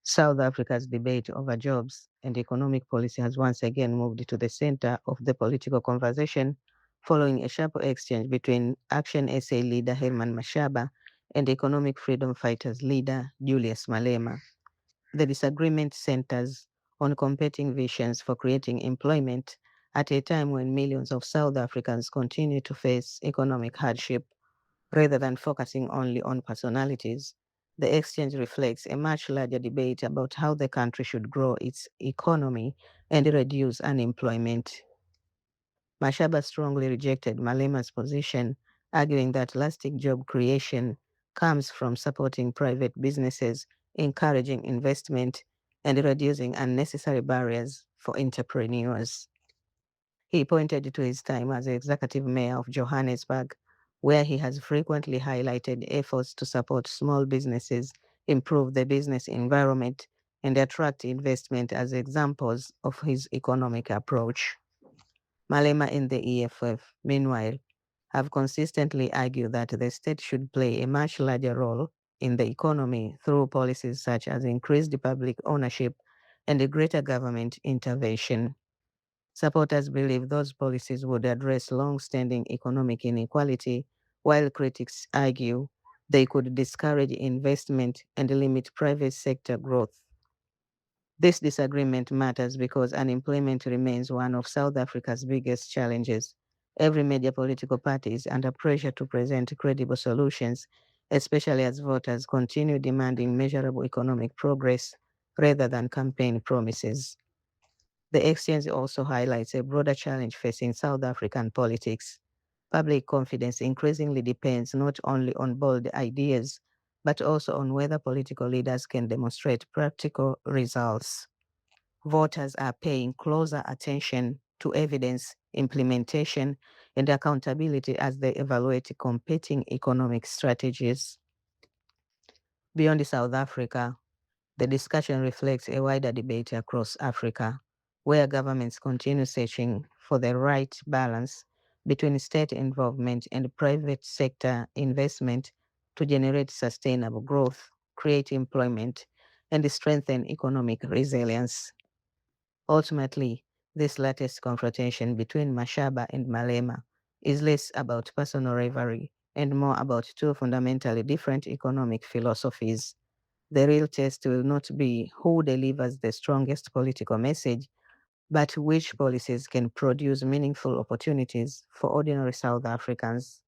South Africa's debate over jobs and economic policy has once again moved to the center of the political conversation following a sharp exchange between Action SA leader Herman Mashaba and economic freedom fighters leader Julius Malema. The disagreement centers on competing visions for creating employment at a time when millions of South Africans continue to face economic hardship. Rather than focusing only on personalities, the exchange reflects a much larger debate about how the country should grow its economy and reduce unemployment. Mashaba strongly rejected Malema's position, arguing that lasting job creation comes from supporting private businesses, encouraging investment, and reducing unnecessary barriers for entrepreneurs. He pointed to his time as executive mayor of Johannesburg, where he has frequently highlighted efforts to support small businesses, improve the business environment, and attract investment as examples of his economic approach. Malema and the EFF, meanwhile, have consistently argued that the state should play a much larger role in the economy through policies such as increased public ownership and a greater government intervention. Supporters believe those policies would address long-standing economic inequality, while critics argue they could discourage investment and limit private sector growth. This disagreement matters because unemployment remains one of South Africa's biggest challenges. Every major political party is under pressure to present credible solutions, especially as voters continue demanding measurable economic progress rather than campaign promises. The exchange also highlights a broader challenge facing South African politics. Public confidence increasingly depends not only on bold ideas, but also on whether political leaders can demonstrate practical results. Voters are paying closer attention to evidence, implementation, and accountability as they evaluate competing economic strategies. Beyond South Africa, the discussion reflects a wider debate across Africa, where governments continue searching for the right balance between state involvement and private sector investment to generate sustainable growth, create employment, and strengthen economic resilience. Ultimately, this latest confrontation between Mashaba and Malema is less about personal rivalry and more about two fundamentally different economic philosophies. The real test will not be who delivers the strongest political message, but which policies can produce meaningful opportunities for ordinary South Africans.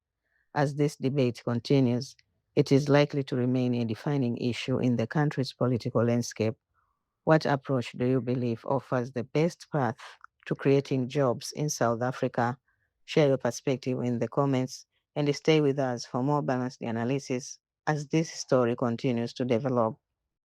As this debate continues, it is likely to remain a defining issue in the country's political landscape. What approach do you believe offers the best path to creating jobs in South Africa? Share your perspective in the comments and stay with us for more balanced analysis as this story continues to develop.